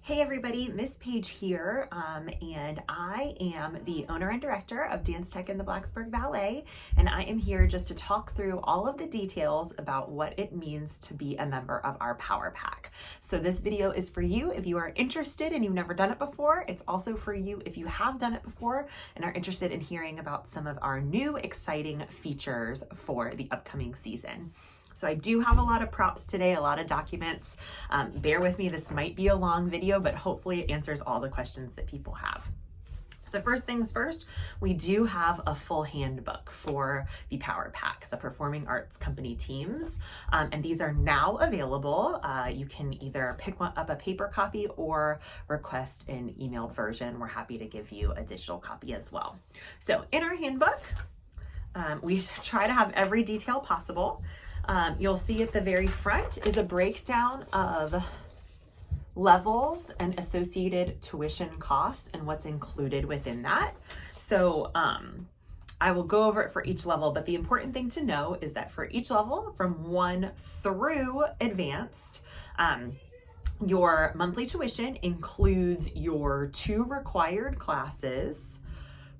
Hey everybody, Miss Page here, and I am the owner and director of Dance Tech in the Blacksburg Ballet, and I am here just to talk through all of the details about what it means to be a member of our PowerPAC. So this video is for you if you are interested and you've never done it before. It's also for you if you have done it before and are interested in hearing about some of our new exciting features for the upcoming season. So I do have a lot of props today, a lot of documents. Bear with me, this might be a long video, but hopefully it answers all the questions that people have. So first things first, we do have a full handbook for the PowerPAC, the Performing Arts Company teams, and these are now available. You can either pick up a paper copy or request an emailed version. We're happy to give you a digital copy as well. So in our handbook, we try to have every detail possible. You'll see at the very front is a breakdown of levels and associated tuition costs and what's included within that. So I will go over it for each level, but the important thing to know is that for each level from 1 through advanced, your monthly tuition includes your 2 required classes,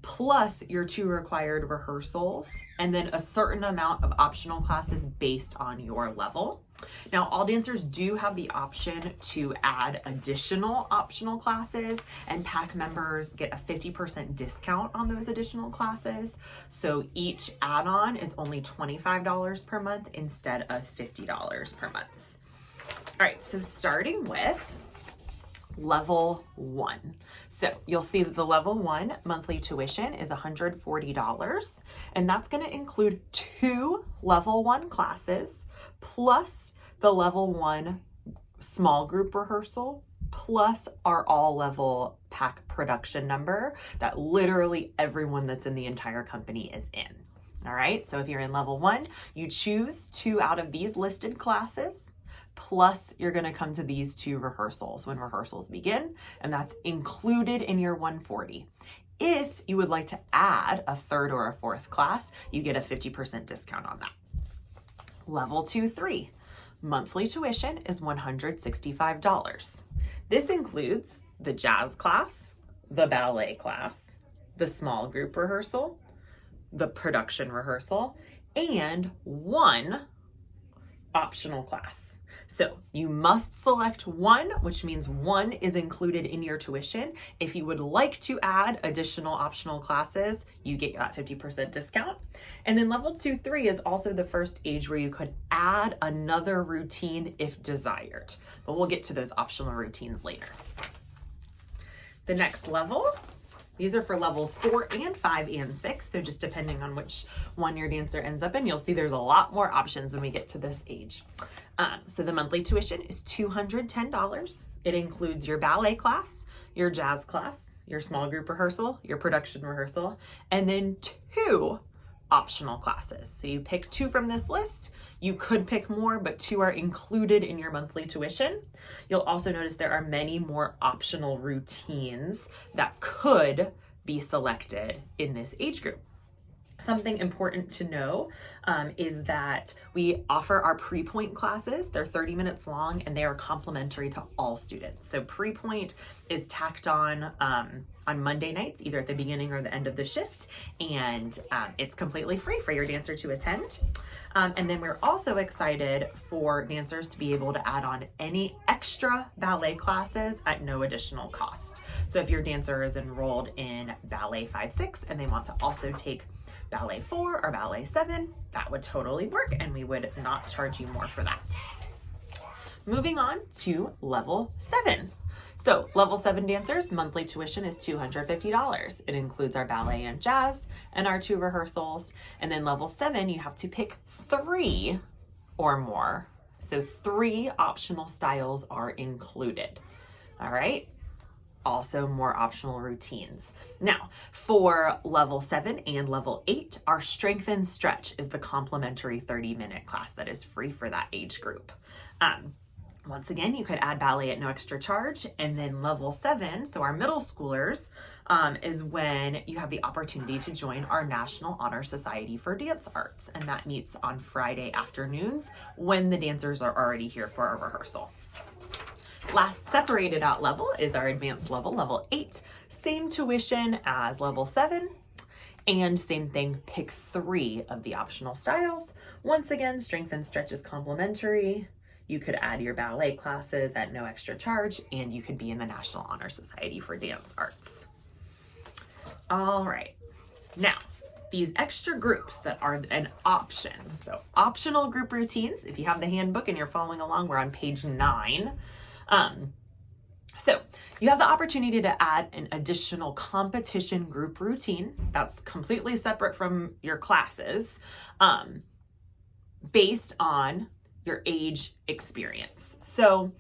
plus your 2 required rehearsals, and then a certain amount of optional classes based on your level. Now, all dancers do have the option to add additional optional classes, and PAC members get a 50% discount on those additional classes. So each add-on is only $25 per month instead of $50 per month. All right, so starting with level 1. So you'll see that the level 1 monthly tuition is $140, and that's going to include 2 level 1 classes plus the level 1 small group rehearsal plus our all level PAC production number that literally everyone that's in the entire company is in. All right, so if you're in level 1, you choose 2 out of these listed classes. Plus, you're going to come to these 2 rehearsals when rehearsals begin, and that's included in your $140. If you would like to add a 3rd or a 4th class, you get a 50% discount on that. Level 2-3, monthly tuition is $165. This includes the jazz class, the ballet class, the small group rehearsal, the production rehearsal, and 1 optional class. So you must select 1, which means 1 is included in your tuition. If you would like to add additional optional classes, you get that 50% discount. And then level 2-3 is also the first age where you could add another routine if desired, but we'll get to those optional routines later. The next level, these are for levels 4 and 5 and 6. So just depending on which one your dancer ends up in, you'll see there's a lot more options when we get to this age. So the monthly tuition is $210. It includes your ballet class, your jazz class, your small group rehearsal, your production rehearsal, and then 2 optional classes. So you pick 2 from this list. You could pick more, but 2 are included in your monthly tuition. You'll also notice there are many more optional routines that could be selected in this age group. Something important to know is that we offer our pre-point classes. They're 30 minutes long and they are complimentary to all students. So pre-point is tacked on Monday nights, either at the beginning or the end of the shift, and it's completely free for your dancer to attend. And then we're also excited for dancers to be able to add on any extra ballet classes at no additional cost. So if your dancer is enrolled in Ballet 5-6 and they want to also take Ballet 4 or Ballet 7, that would totally work and we would not charge you more for that. Moving on to level 7. So level 7 dancers, monthly tuition is $250. It includes our ballet and jazz and our 2 rehearsals. And then level 7, you have to pick 3 or more. So 3 optional styles are included. All right. Also more optional routines. Now, for level 7 and level 8, our strength and stretch is the complimentary 30-minute class that is free for that age group. Once again, you could add ballet at no extra charge. And then level 7, so our middle schoolers, is when you have the opportunity to join our National Honor Society for Dance Arts. And that meets on Friday afternoons when the dancers are already here for a rehearsal. Last separated out level is our advanced level, level 8. Same tuition as level 7. And same thing, pick 3 of the optional styles. Once again, strength and stretch is complimentary. You could add your ballet classes at no extra charge, and you could be in the National Honor Society for Dance Arts. All right, now these extra groups that are an option. So optional group routines, if you have the handbook and you're following along, we're on page 9. So you have the opportunity to add an additional competition group routine that's completely separate from your classes, based on your age experience. So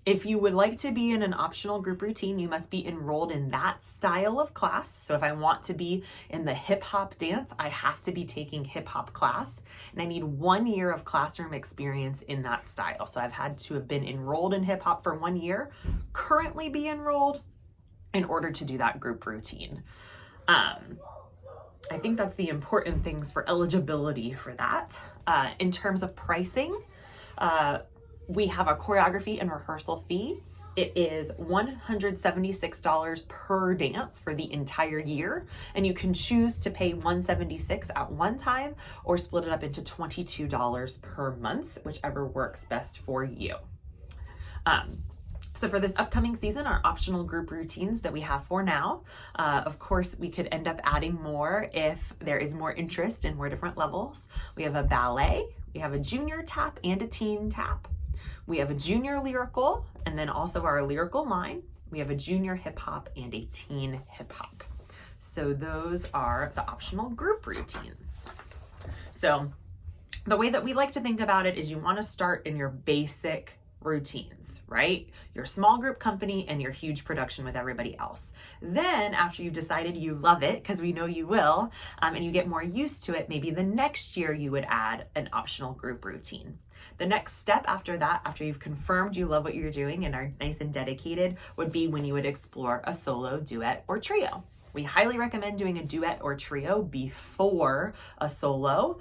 if you would like to be in an optional group routine, you must be enrolled in that style of class. So if I want to be in the hip hop dance, I have to be taking hip hop class, and I need 1 year of classroom experience in that style. So I've had to have been enrolled in hip hop for 1 year, currently be enrolled in order to do that group routine. I think that's the important things for eligibility for that. In terms of pricing, we have a choreography and rehearsal fee. It is $176 per dance for the entire year, and you can choose to pay $176 at one time or split it up into $22 per month, whichever works best for you. So for this upcoming season, our optional group routines that we have for now, of course, we could end up adding more if there is more interest in more different levels. We have a ballet, we have a junior tap and a teen tap. We have a junior lyrical, and then also our lyrical line. We have a junior hip hop and a teen hip hop. So those are the optional group routines. So the way that we like to think about it is you want to start in your basic routines, right? Your small group company and your huge production with everybody else. Then after you've decided you love it, because we know you will, and you get more used to it, maybe the next year you would add an optional group routine. The next step after that, after you've confirmed you love what you're doing and are nice and dedicated, would be when you would explore a solo, duet, or trio. We highly recommend doing a duet or trio before a solo,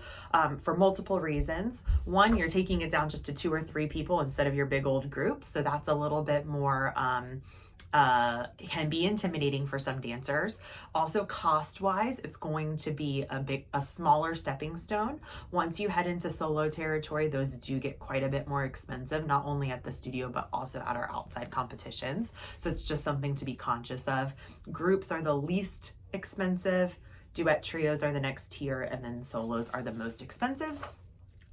for multiple reasons. One, you're taking it down just to 2 or 3 people instead of your big old group. So that's a little bit more, can be intimidating for some dancers. Also, cost-wise, it's going to be a smaller stepping stone. Once you head into solo territory, those do get quite a bit more expensive, not only at the studio, but also at our outside competitions. So it's just something to be conscious of. Groups are the least expensive, duet trios are the next tier, and then solos are the most expensive,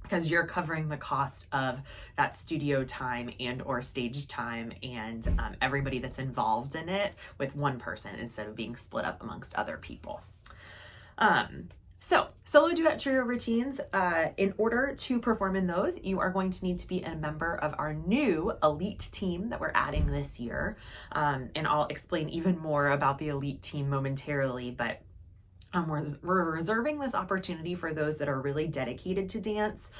because you're covering the cost of that studio time and or stage time and everybody that's involved in it with one person instead of being split up amongst other people. So solo, duet, trio routines, in order to perform in those, you are going to need to be a member of our new elite team that we're adding this year. And I'll explain even more about the elite team momentarily, but we're reserving this opportunity for those that are really dedicated to dance,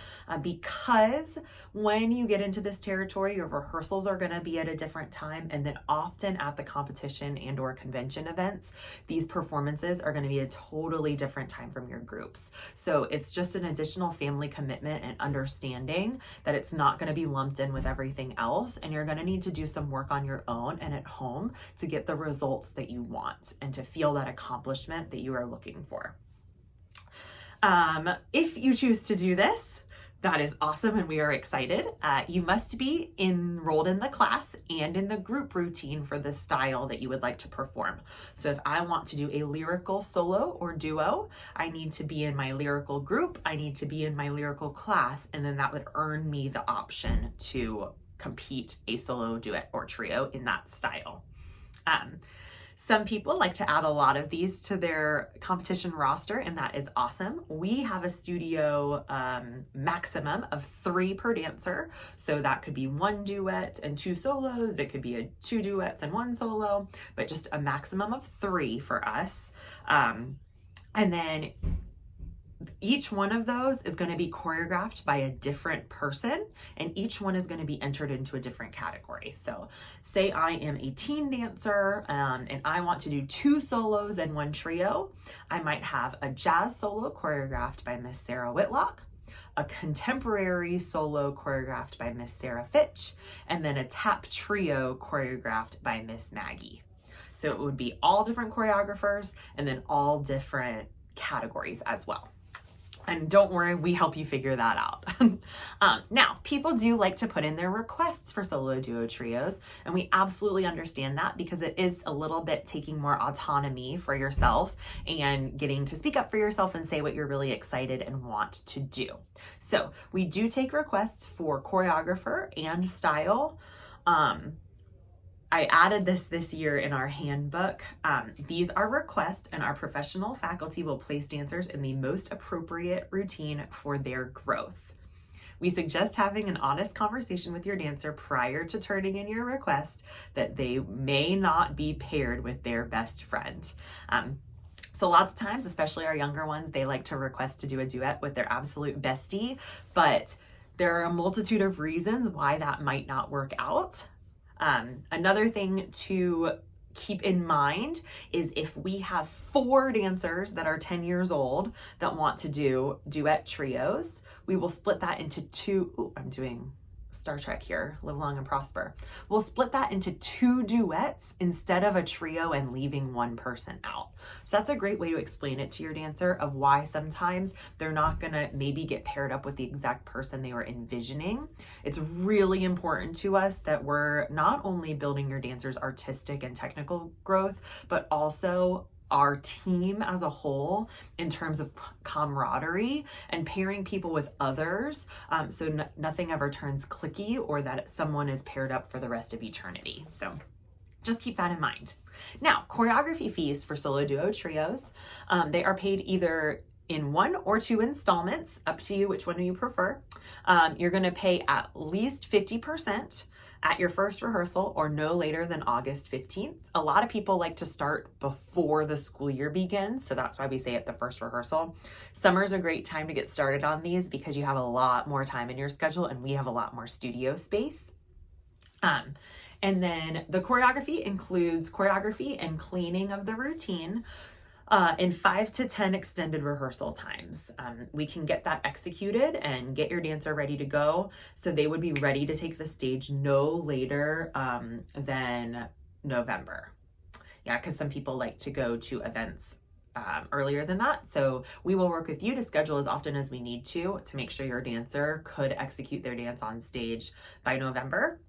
because when you get into this territory, your rehearsals are going to be at a different time, and then often at the competition and or convention events, these performances are going to be a totally different time from your groups. So it's just an additional family commitment and understanding that it's not going to be lumped in with everything else, and you're going to need to do some work on your own and at home to get the results that you want and to feel that accomplishment that you are looking for. If you choose to do this, that is awesome and we are excited. You must be enrolled in the class and in the group routine for the style that you would like to perform. So if I want to do a lyrical solo or duo, I need to be in my lyrical group, I need to be in my lyrical class, and then that would earn me the option to compete a solo, duet, or trio in that style. Some people like to add a lot of these to their competition roster, and that is awesome. We have a studio maximum of 3 per dancer. So that could be 1 duet and 2 solos. It could be 2 duets and 1 solo, but just a maximum of 3 for us. And then each one of those is going to be choreographed by a different person, and each one is going to be entered into a different category. So say I am a teen dancer and I want to do 2 solos and 1 trio. I might have a jazz solo choreographed by Miss Sarah Whitlock, a contemporary solo choreographed by Miss Sarah Fitch, and then a tap trio choreographed by Miss Maggie. So it would be all different choreographers and then all different categories as well. And don't worry, we help you figure that out. Now, people do like to put in their requests for solo, duo, trios, and we absolutely understand that because it is a little bit taking more autonomy for yourself and getting to speak up for yourself and say what you're really excited and want to do. So we do take requests for choreographer and style. I added this year in our handbook. These are requests, and our professional faculty will place dancers in the most appropriate routine for their growth. We suggest having an honest conversation with your dancer prior to turning in your request that they may not be paired with their best friend. So lots of times, especially our younger ones, they like to request to do a duet with their absolute bestie, but there are a multitude of reasons why that might not work out. Another thing to keep in mind is if we have 4 dancers that are 10 years old that want to do duet trios, we will split that into 2. I'm doing Star Trek here, live long and prosper. We'll split that into 2 duets instead of a trio and leaving one person out. So that's a great way to explain it to your dancer of why sometimes they're not gonna maybe get paired up with the exact person they were envisioning. It's really important to us that we're not only building your dancer's artistic and technical growth, but also our team as a whole in terms of camaraderie and pairing people with others, so nothing ever turns cliquey or that someone is paired up for the rest of eternity. So just keep that in mind. Now, choreography fees for solo, duo, trios, they are paid either in 1 or 2 installments, up to you which one you prefer. You're going to pay at least 50% at your first rehearsal or no later than August 15th. A lot of people like to start before the school year begins, so that's why we say at the first rehearsal. Summer's a great time to get started on these because you have a lot more time in your schedule and we have a lot more studio space. And then the choreography includes choreography and cleaning of the routine in 5 to 10 extended rehearsal times. We can get that executed and get your dancer ready to go. So they would be ready to take the stage no later than November. Yeah, because some people like to go to events earlier than that. So we will work with you to schedule as often as we need to make sure your dancer could execute their dance on stage by November.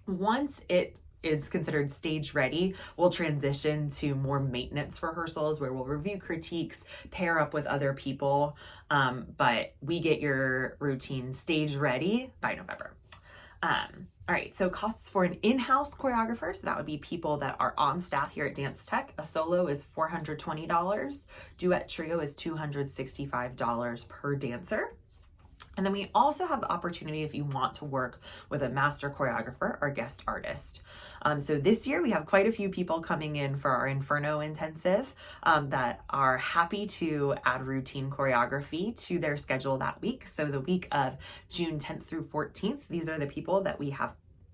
Once it is considered stage ready, we'll transition to more maintenance rehearsals where we'll review critiques, pair up with other people, but we get your routine stage ready by November. All right, so costs for an in-house choreographer, so that would be people that are on staff here at Dance Tech. A solo is $420, duet trio is $265 per dancer. And then we also have the opportunity if you want to work with a master choreographer or guest artist. So this year we have quite a few people coming in for our Inferno Intensive that are happy to add routine choreography to their schedule that week. So the week of June 10th through 14th, these are the people that we have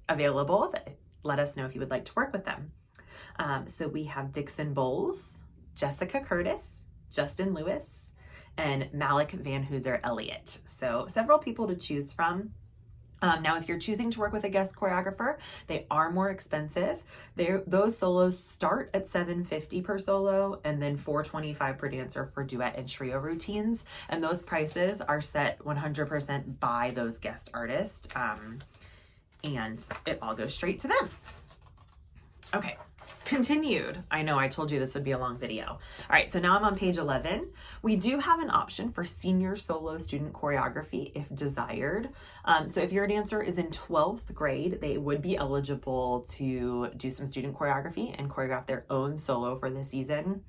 available that let us know if you would like to work with them. So we have Dixon Bowles, Jessica Curtis, Justin Lewis, and Malik Van Hooser Elliott. So several people to choose from. Now, if you're choosing to work with a guest choreographer, they are more expensive. Those solos start at $750 per solo and then $425 per dancer for duet and trio routines. And those prices are set 100% by those guest artists. And it all goes straight to them. Okay. Continued. I know I told you this would be a long video. All right, so now I'm on page 11. We do have an option for senior solo student choreography if desired. So if your dancer is in 12th grade, they would be eligible to do some student choreography and choreograph their own solo for the season.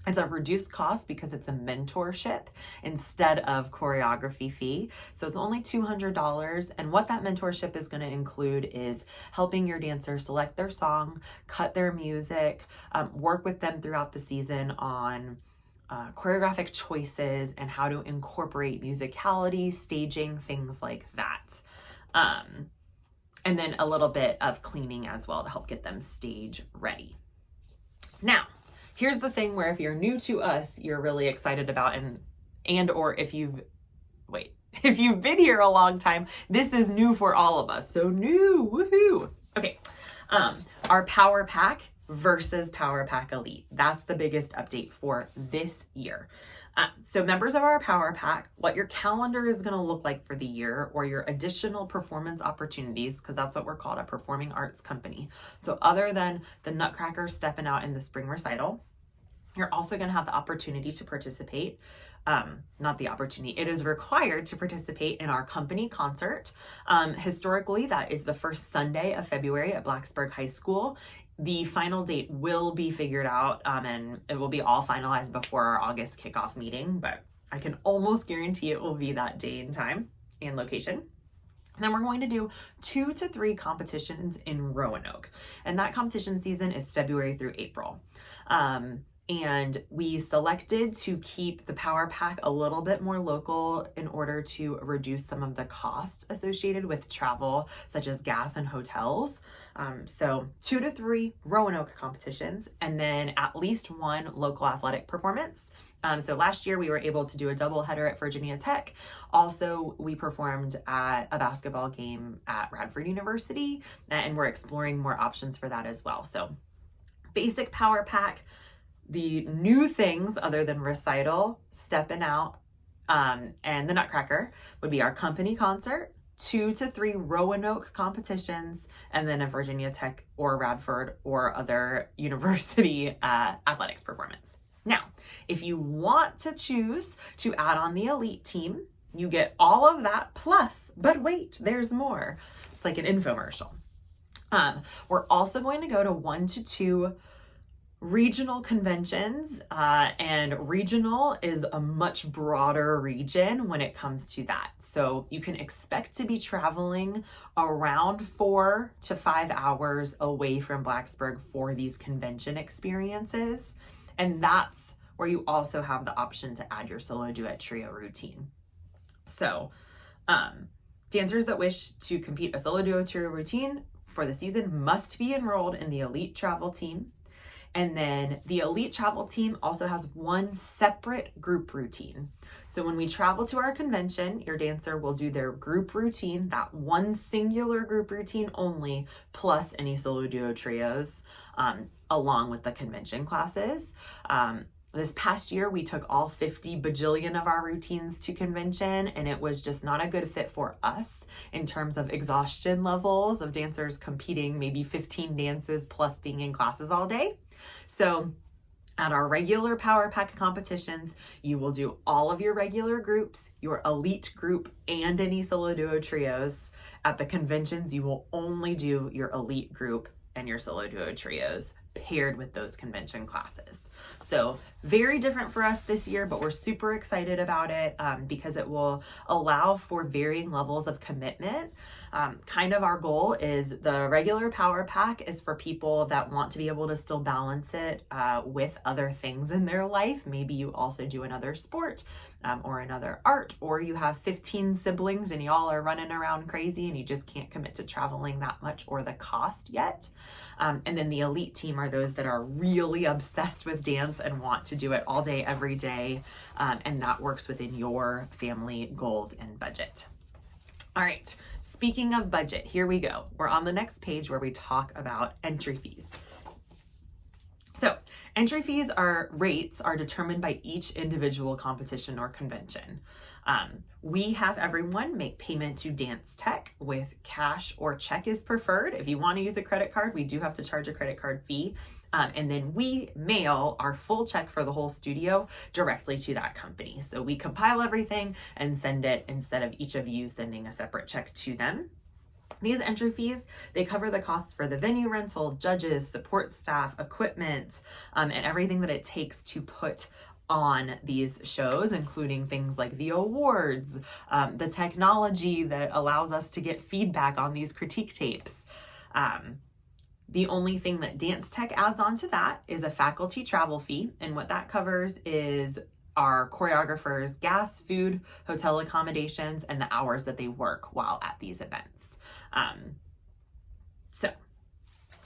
It's a reduced cost because it's a mentorship instead of choreography fee. So it's only $200. And what that mentorship is going to include is helping your dancer select their song, cut their music, work with them throughout the season on choreographic choices and how to incorporate musicality, staging, things like that. And then a little bit of cleaning as well to help get them stage ready. Now, here's the thing where if you're new to us, you're really excited about and or if you've wait, if you've been here a long time, this is new for all of us. So new, woohoo. Okay, our PowerPAC versus PowerPAC Elite. That's the biggest update for this year. So members of our PowerPAC, what your calendar is going to look like for the year, or your additional performance opportunities, because that's what we're called, a performing arts company. So other than the Nutcracker stepping out in the spring recital, you're also going to have the opportunity to participate. Not the opportunity, it is required to participate in our company concert. Historically, that is the first Sunday of February at Blacksburg High School. The final date will be figured out, and it will be all finalized before our August kickoff meeting, but I can almost guarantee it will be that day and time and location. And then we're going to do 2 to 3 competitions in Roanoke. And that competition season is February through April. And we selected to keep the PowerPAC a little bit more local in order to reduce some of the costs associated with travel, such as gas and hotels. So 2 to 3 Roanoke competitions, and then at least 1 local athletic performance. So last year we were able to do a doubleheader at Virginia Tech. Also, we performed at a basketball game at Radford University, and we're exploring more options for that as well. So basic PowerPAC. The new things other than recital, stepping out, and the Nutcracker would be our company concert, 2 to 3 Roanoke competitions, and then a Virginia Tech or Radford or other university athletics performance. Now, if you want to choose to add on the elite team, you get all of that plus, but wait, there's more. It's like an infomercial. We're also going to go to 1 to 2 regional conventions, and regional is a much broader region when it comes to that. So you can expect to be traveling around 4 to 5 hours away from Blacksburg for these convention experiences. And that's where you also have the option to add your solo duet trio routine. So dancers that wish to compete a solo duo trio routine for the season must be enrolled in the elite travel team. And then the elite travel team also has 1 separate group routine. So when we travel to our convention, your dancer will do their group routine, that 1 singular group routine only, plus any solo duo trios, along with the convention classes. This past year, we took all 50 bajillion of our routines to convention, and it was just not a good fit for us in terms of exhaustion levels of dancers competing maybe 15 dances plus being in classes all day. So at our regular PowerPAC competitions, you will do all of your regular groups, your elite group, and any solo duo trios. At the conventions, you will only do your elite group and your solo duo trios paired with those convention classes. So very different for us this year, but we're super excited about it because it will allow for varying levels of commitment. Kind of our goal is the regular PowerPAC is for people that want to be able to still balance it with other things in their life. Maybe you also do another sport or another art, or you have 15 siblings and y'all are running around crazy and you just can't commit to traveling that much or the cost yet. And then the elite team are those that are really obsessed with dance and want to do it all day, every day. And that works within your family goals and budget. All right, speaking of budget, here we go. We're on the next page where we talk about entry fees. So entry fees rates are determined by each individual competition or convention. We have everyone make payment to Dance Tech with cash or check is preferred. If you want to use a credit card, we do have to charge a credit card fee. And then we mail our full check for the whole studio directly to that company. So we compile everything and send it instead of each of you sending a separate check to them. These entry fees, they cover the costs for the venue rental, judges, support staff, equipment, and everything that it takes to put on these shows, including things like the awards, the technology that allows us to get feedback on these critique tapes. The only thing that Dance Tech adds on to that is a faculty travel fee. And what that covers is our choreographers' gas, food, hotel accommodations, and the hours that they work while at these events. So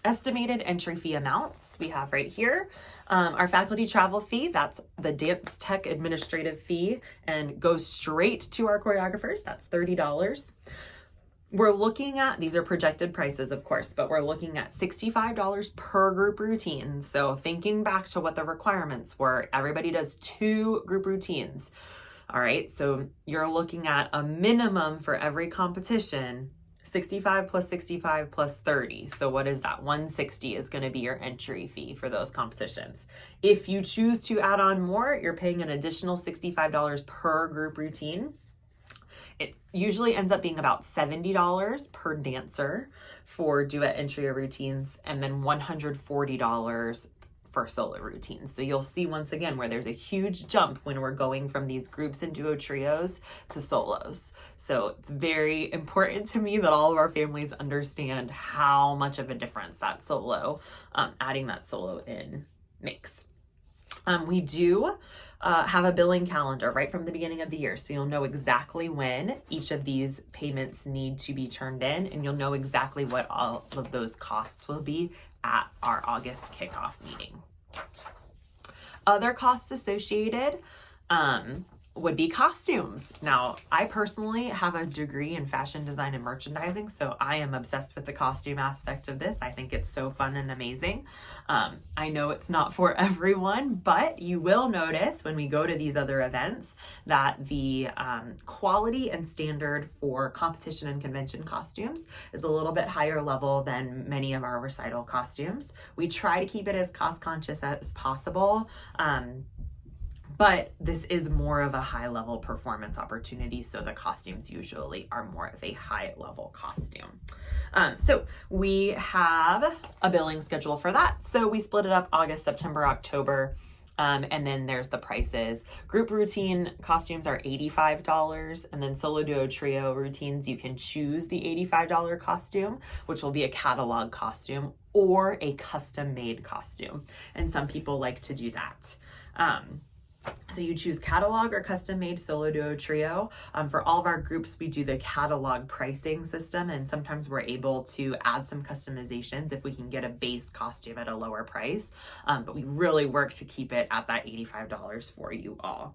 estimated entry fee amounts we have right here. Our faculty travel fee, that's the dance tech administrative fee and goes straight to our choreographers. That's $30. We're looking at, these are projected prices, of course, but we're looking at $65 per group routine. So thinking back to what the requirements were, everybody does 2 group routines. All right, so you're looking at a minimum for every competition, 65 plus 65 plus 30. So what is that? 160 is going to be your entry fee for those competitions. If you choose to add on more, you're paying an additional $65 per group routine. It usually ends up being about $70 per dancer for duet and trio routines, and then $140 for solo routines. So you'll see once again where there's a huge jump when we're going from these groups and duo trios to solos. So it's very important to me that all of our families understand how much of a difference that solo, adding that solo in makes. We do have a billing calendar right from the beginning of the year. So you'll know exactly when each of these payments need to be turned in, and you'll know exactly what all of those costs will be at our August kickoff meeting. Other costs associated would be costumes. Now, I personally have a degree in fashion design and merchandising, so I am obsessed with the costume aspect of this. I think it's so fun and amazing. I know it's not for everyone, but you will notice when we go to these other events that the quality and standard for competition and convention costumes is a little bit higher level than many of our recital costumes. We try to keep it as cost conscious as possible. But this is more of a high level performance opportunity, so the costumes usually are more of a high level costume. So we have a billing schedule for that. So we split it up August, September, October, and then there's the prices. Group routine costumes are $85, and then solo duo trio routines, you can choose the $85 costume, which will be a catalog costume or a custom made costume. And some people like to do that. So you choose catalog or custom made solo duo trio. For all of our groups, we do the catalog pricing system, and sometimes we're able to add some customizations if we can get a base costume at a lower price. But we really work to keep it at that $85 for you all.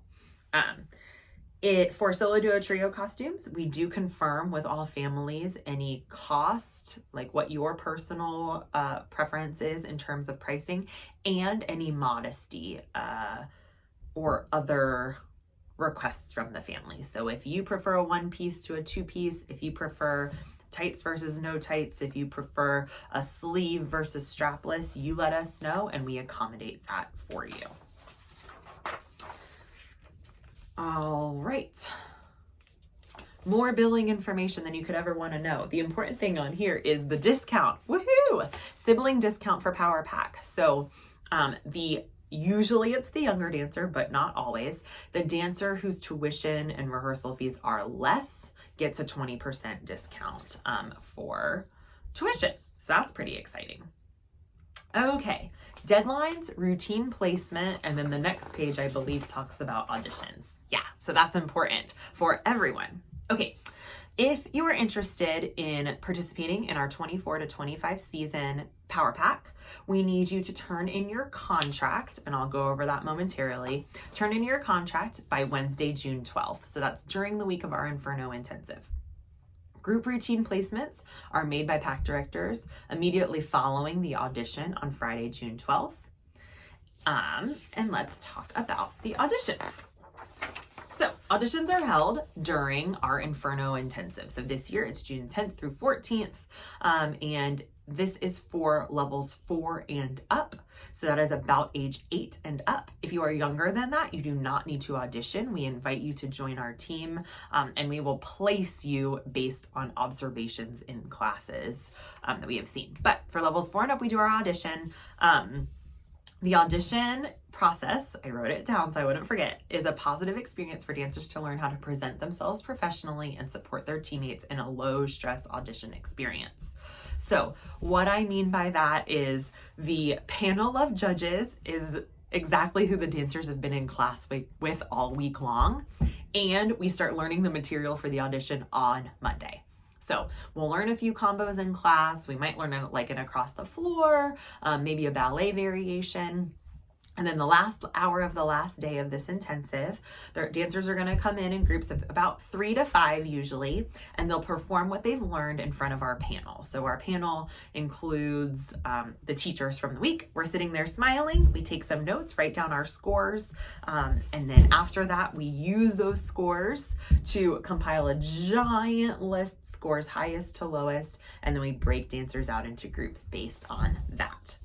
For solo duo trio costumes, we do confirm with all families any cost, like what your personal preference is in terms of pricing, and any modesty or other requests from the family. So if you prefer a 1-piece to a 2-piece, if you prefer tights versus no tights, if you prefer a sleeve versus strapless, you let us know and we accommodate that for you. All right. More billing information than you could ever want to know. The important thing on here is the discount. Woohoo! Sibling discount for PowerPAC. So usually it's the younger dancer, but not always. The dancer whose tuition and rehearsal fees are less gets a 20% discount for tuition. So that's pretty exciting. Okay, deadlines, routine placement, and then the next page, I believe, talks about auditions. Yeah, so that's important for everyone. Okay, if you are interested in participating in our 24 to 25 season PowerPAC, we need you to turn in your contract, and I'll go over that momentarily. Turn in your contract by Wednesday, June 12th. So that's during the week of our Inferno Intensive. Group routine placements are made by PAC directors immediately following the audition on Friday, June 12th. And let's talk about the audition. So auditions are held during our Inferno Intensive. So this year it's June 10th through 14th. And this is for levels 4 and up. So that is about age 8 and up. If you are younger than that, you do not need to audition. We invite you to join our team, and we will place you based on observations in classes that we have seen. But for levels 4 and up, we do our audition. The audition process, I wrote it down so I wouldn't forget, is a positive experience for dancers to learn how to present themselves professionally and support their teammates in a low stress audition experience. So what I mean by that is the panel of judges is exactly who the dancers have been in class with all week long, and we start learning the material for the audition on Monday. So we'll learn a few combos in class. We might learn like an across the floor, maybe a ballet variation. And then the last hour of the last day of this intensive, the dancers are going to come in groups of about 3 to 5 usually, and they'll perform what they've learned in front of our panel. So our panel includes the teachers from the week. We're sitting there smiling. We take some notes, write down our scores, and then after that, we use those scores to compile a giant list, scores highest to lowest, and then we break dancers out into groups based on that.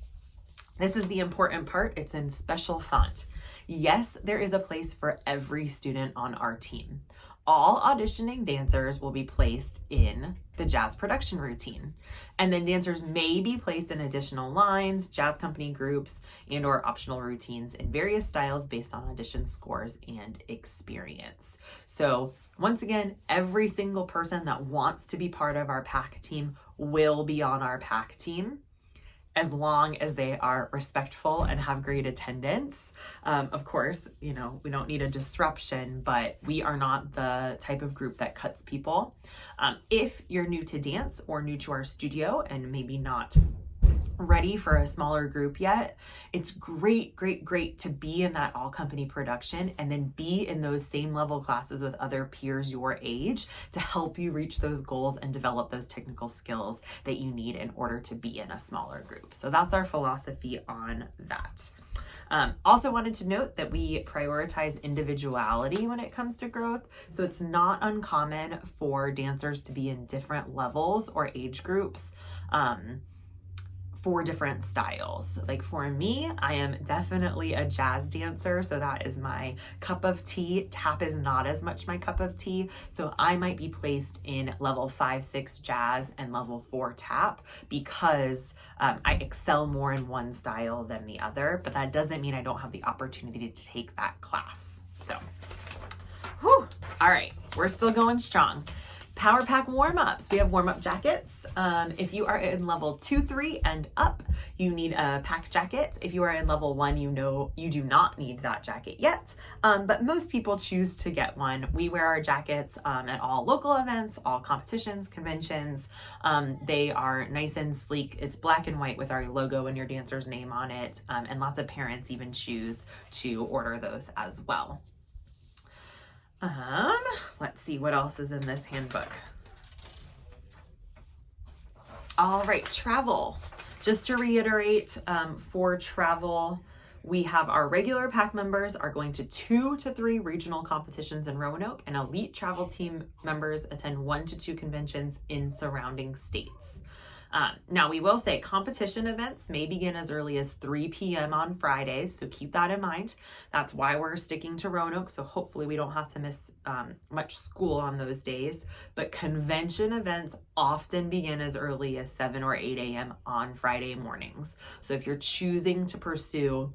This is the important part. It's in special font. Yes, there is a place for every student on our team. All auditioning dancers will be placed in the jazz production routine. And then dancers may be placed in additional lines, jazz company groups, and or optional routines in various styles based on audition scores and experience. So once again, every single person that wants to be part of our PAC team will be on our PAC team, as long as they are respectful and have great attendance. Of course, we don't need a disruption, but we are not the type of group that cuts people. If you're new to dance or new to our studio and maybe not ready for a smaller group yet, it's great to be in that all company production and then be in those same level classes with other peers your age to help you reach those goals and develop those technical skills that you need in order to be in a smaller group. So that's our philosophy on that. Also wanted to note that we prioritize individuality when it comes to growth. So it's not uncommon for dancers to be in different levels or age groups, for different styles. Like for me, I am definitely a jazz dancer, so that is my cup of tea. Tap is not as much my cup of tea, so I might be placed in level 5-6 jazz and level 4 tap because I excel more in one style than the other, but that doesn't mean I don't have the opportunity to take that class. So, whew, all right, we're still going strong. PowerPAC warm-ups. We have warm-up jackets. If you are in level 2, 3, and up, you need a PAC jacket. If you are in level 1, you do not need that jacket yet, but most people choose to get one. We wear our jackets at all local events, all competitions, conventions. They are nice and sleek. It's black and white with our logo and your dancer's name on it, and lots of parents even choose to order those as well. Let's see what else is in this handbook. All right, travel. Just to reiterate, for travel, we have our regular PAC members are going to 2 to 3 regional competitions in Roanoke, and elite travel team members attend 1 to 2 conventions in surrounding states. Now we will say competition events may begin as early as 3 p.m. on Fridays, so keep that in mind. That's why we're sticking to Roanoke, so hopefully we don't have to miss much school on those days. But convention events often begin as early as 7 or 8 a.m. on Friday mornings. So if you're choosing to pursue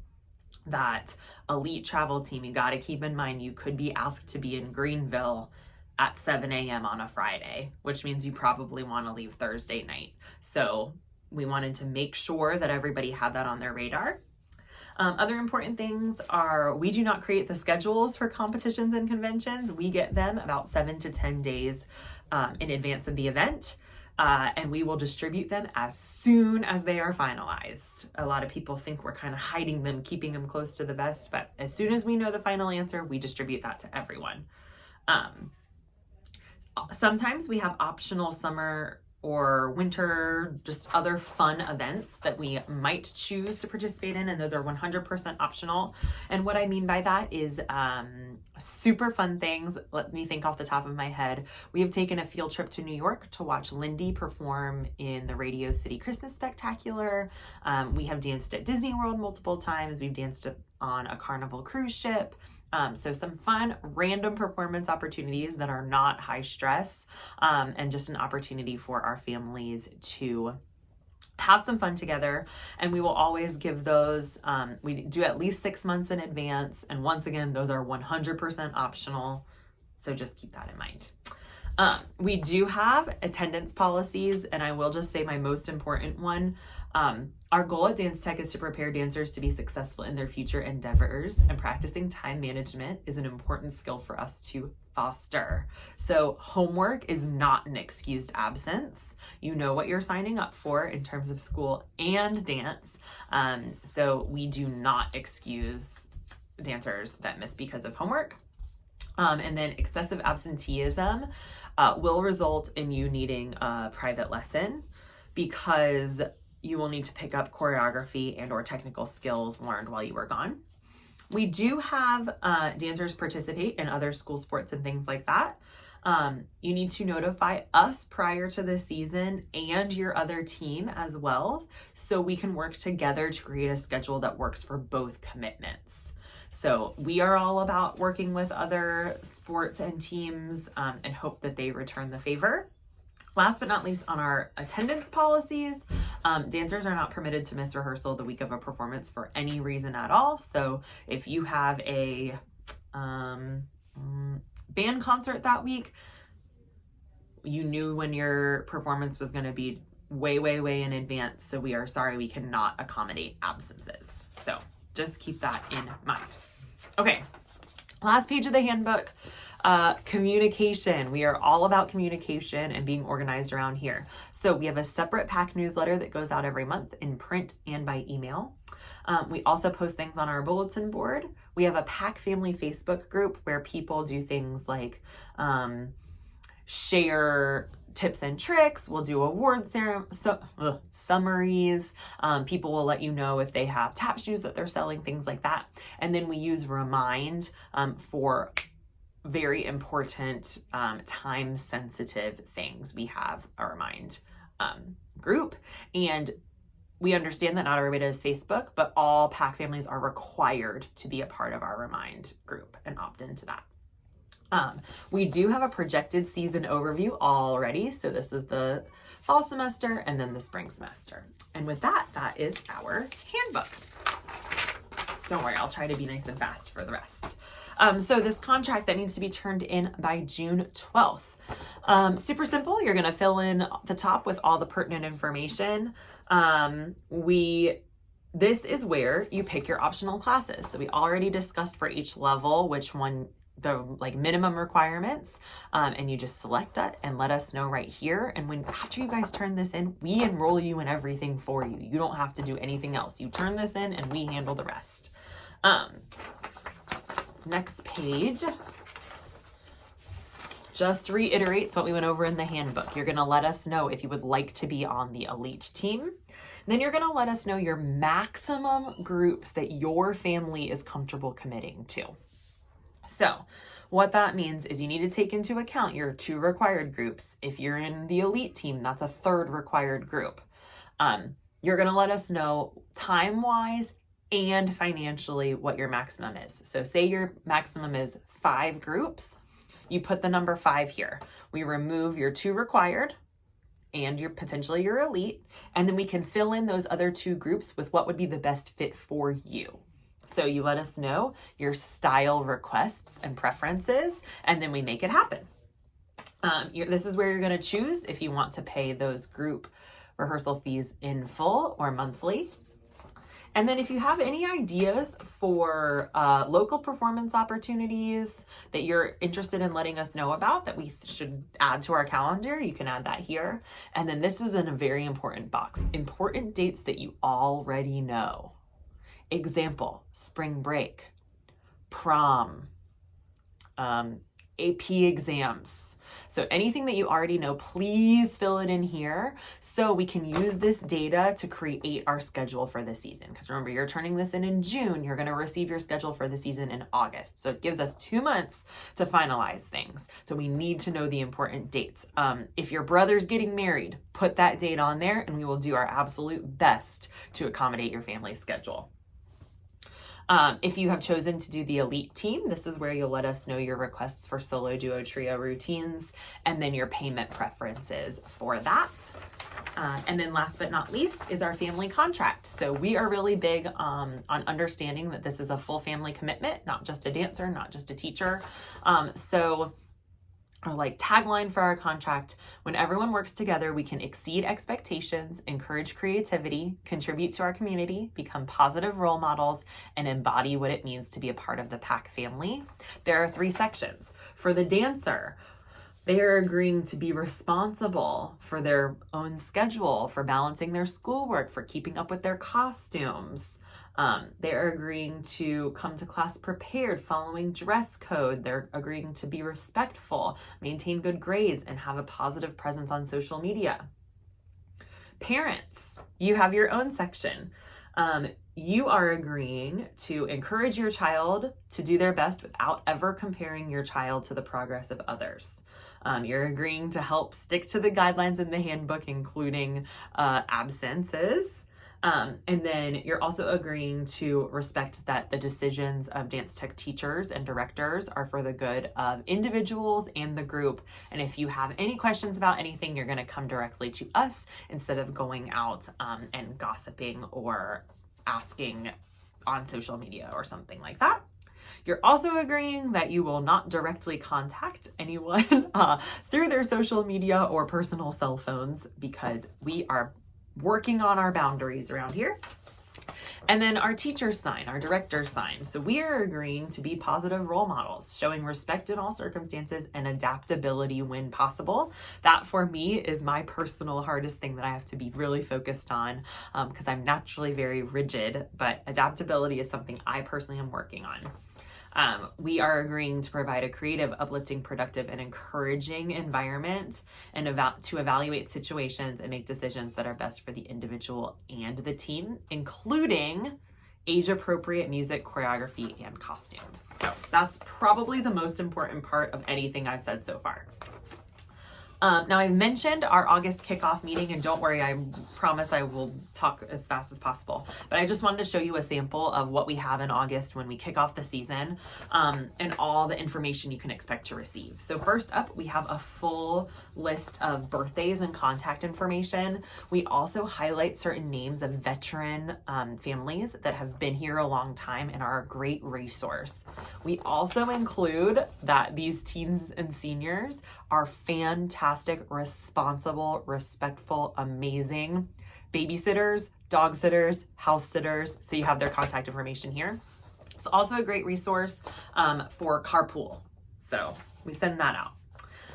that elite travel team, you got to keep in mind you could be asked to be in Greenville at 7 a.m. on a Friday, which means you probably want to leave Thursday night. So we wanted to make sure that everybody had that on their radar. Other important things are we do not create the schedules for competitions and conventions. We get them about 7 to 10 days in advance of the event. And we will distribute them as soon as they are finalized. A lot of people think we're kind of hiding them, keeping them close to the vest, but as soon as we know the final answer, we distribute that to everyone. Sometimes we have optional summer or winter, just other fun events that we might choose to participate in, and those are 100% optional. And what I mean by that is super fun things. Let me think off the top of my head. We have taken a field trip to New York to watch Lindy perform in the Radio City Christmas Spectacular. We have danced at Disney World multiple times. We've danced on a Carnival cruise ship. So some fun, random performance opportunities that are not high stress, and just an opportunity for our families to have some fun together. And we will always give those, we do at least 6 months in advance. And once again, those are 100% optional. So just keep that in mind. We do have attendance policies, and I will just say my most important one. Our goal at Dance Tech is to prepare dancers to be successful in their future endeavors, and practicing time management is an important skill for us to foster. So homework is not an excused absence. You know what you're signing up for in terms of school and dance. So we do not excuse dancers that miss because of homework. And then excessive absenteeism will result in you needing a private lesson, because you will need to pick up choreography and or technical skills learned while you were gone. We do have dancers participate in other school sports and things like that. You need to notify us prior to the season and your other team as well, so we can work together to create a schedule that works for both commitments. So we are all about working with other sports and teams and hope that they return the favor. Last but not least, on our attendance policies, dancers are not permitted to miss rehearsal the week of a performance for any reason at all. So if you have a band concert that week, you knew when your performance was going to be way in advance. So we are sorry, we cannot accommodate absences. So just keep that in mind. Okay, last page of the handbook. Communication. We are all about communication and being organized around here. So we have a separate PAC newsletter that goes out every month in print and by email. We also post things on our bulletin board. We have a PAC family Facebook group where people do things like share tips and tricks. We'll do award summaries. People will let you know if they have tap shoes that they're selling, things like that. And then we use Remind for very important time sensitive things. We have a Remind group, and we understand that not everybody does Facebook, but all PAC families are required to be a part of our Remind group and opt into that. We do have a projected season overview already. So this is the fall semester and then the spring semester. And with that, that is our handbook. Don't worry, I'll try to be nice and fast for the rest. So this contract that needs to be turned in by June 12th. Super simple. You're going to fill in the top with all the pertinent information. This is where you pick your optional classes. So we already discussed for each level which one, the minimum requirements, and you just select that and let us know right here. And after you guys turn this in, we enroll you in everything for you. You don't have to do anything else. You turn this in and we handle the rest. Next page just reiterates what we went over in the handbook. You're going to let us know if you would like to be on the elite team. Then you're going to let us know your maximum groups that your family is comfortable committing to. So what that means is you need to take into account your 2 required groups. If you're in the elite team, that's a 3rd required group. You're going to let us know time-wise and financially what your maximum is. So say your maximum is 5 groups, you put the number 5 here. We remove your 2 required and potentially your elite, and then we can fill in those other 2 groups with what would be the best fit for you. So you let us know your style requests and preferences, and then we make it happen. This is where you're going to choose if you want to pay those group rehearsal fees in full or monthly. And then if you have any ideas for local performance opportunities that you're interested in letting us know about that we should add to our calendar, you can add that here. And then this is in a very important box, important dates that you already know. Example, spring break, prom, AP exams. So anything that you already know, please fill it in here so we can use this data to create our schedule for the season. Because remember, you're turning this in June, you're going to receive your schedule for the season in August. So it gives us 2 months to finalize things. So we need to know the important dates. If your brother's getting married, put that date on there and we will do our absolute best to accommodate your family's schedule. If you have chosen to do the elite team, this is where you'll let us know your requests for solo, duo, trio routines, and then your payment preferences for that. And then last but not least is our family contract. So we are really big on understanding that this is a full family commitment, not just a dancer, not just a teacher. So Our like tagline for our contract: when everyone works together, we can exceed expectations, encourage creativity, contribute to our community, become positive role models, and embody what it means to be a part of the PAC family. There are 3 sections. For the dancer, they are agreeing to be responsible for their own schedule, for balancing their schoolwork, for keeping up with their costumes. They are agreeing to come to class prepared, following dress code. They're agreeing to be respectful, maintain good grades, and have a positive presence on social media. Parents, you have your own section. You are agreeing to encourage your child to do their best without ever comparing your child to the progress of others. You're agreeing to help stick to the guidelines in the handbook, including absences. And then you're also agreeing to respect that the decisions of dance tech teachers and directors are for the good of individuals and the group. And if you have any questions about anything, you're going to come directly to us instead of going out and gossiping or asking on social media or something like that. You're also agreeing that you will not directly contact anyone through their social media or personal cell phones, because we are working on our boundaries around here. And then our teachers sign, our directors sign. So we are agreeing to be positive role models, showing respect in all circumstances and adaptability when possible. That for me is my personal hardest thing that I have to be really focused on, because I'm naturally very rigid, but adaptability is something I personally am working on. We are agreeing to provide a creative, uplifting, productive, and encouraging environment and to evaluate situations and make decisions that are best for the individual and the team, including age-appropriate music, choreography, and costumes. So that's probably the most important part of anything I've said so far. Now, I mentioned our August kickoff meeting, and don't worry, I promise I will talk as fast as possible. But I just wanted to show you a sample of what we have in August when we kick off the season, and all the information you can expect to receive. So first up, we have a full list of birthdays and contact information. We also highlight certain names of veteran families that have been here a long time and are a great resource. We also include that these teens and seniors are fantastic, responsible, respectful, amazing babysitters, dog sitters, house sitters. So you have their contact information here. It's also a great resource for carpool. So we send that out.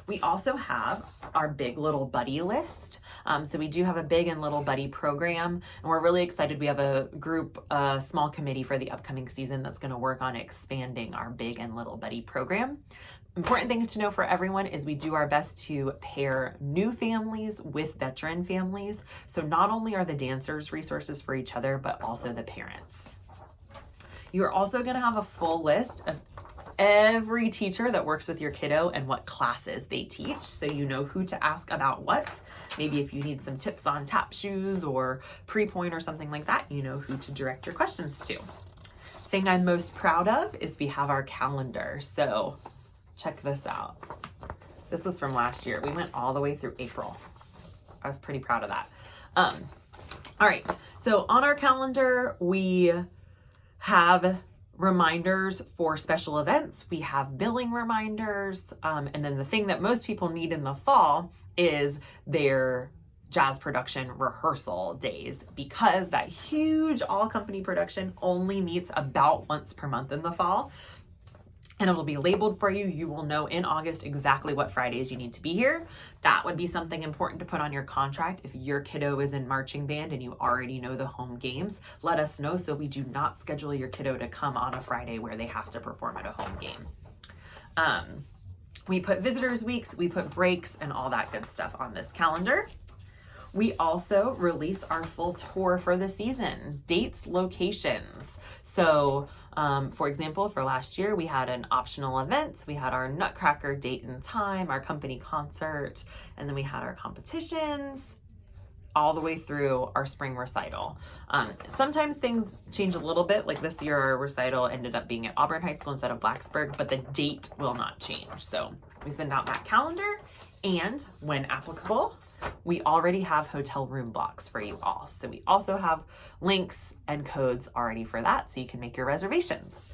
We also have our Big Little Buddy list. So we do have a Big and Little Buddy program, and we're really excited. We have a group, a small committee for the upcoming season that's going to work on expanding our Big and Little Buddy program. Important thing to know for everyone is we do our best to pair new families with veteran families. So not only are the dancers resources for each other, but also the parents. You're also going to have a full list of every teacher that works with your kiddo and what classes they teach, so you know who to ask about what. Maybe if you need some tips on tap shoes or pre-point or something like that, you know who to direct your questions to. Thing I'm most proud of is we have our calendar. So check this out. This was from last year. We went all the way through April. I was pretty proud of that. All right, so on our calendar, we have reminders for special events. We have billing reminders. And then the thing that most people need in the fall is their jazz production rehearsal days, because that huge all company production only meets about once per month in the fall. And it'll be labeled for you. You will know in August exactly what Fridays you need to be here. That would be something important to put on your contract. If your kiddo is in marching band and you already know the home games, let us know so we do not schedule your kiddo to come on a Friday where they have to perform at a home game. We put visitors weeks, we put breaks, and all that good stuff on this calendar. We also release our full tour for the season, dates, locations. So for example, for last year, we had an optional event. We had our Nutcracker date and time, our company concert, and then we had our competitions all the way through our spring recital. Sometimes things change a little bit. Like this year, our recital ended up being at Auburn High School instead of Blacksburg, but the date will not change. So we send out that calendar, and when applicable, we already have hotel room blocks for you all. So we also have links and codes already for that, so you can make your reservations.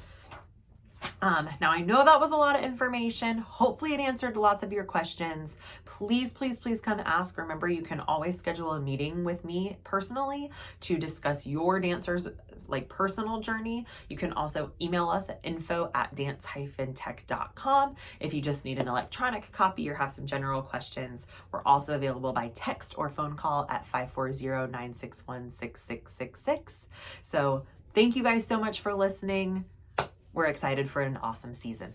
Now I know that was a lot of information. Hopefully it answered lots of your questions. Please, please, please come ask. Remember, you can always schedule a meeting with me personally to discuss your dancer's personal journey. You can also email us at info@dance-tech.com if you just need an electronic copy or have some general questions. We're also available by text or phone call at 540-961-6666. So thank you guys so much for listening. We're excited for an awesome season.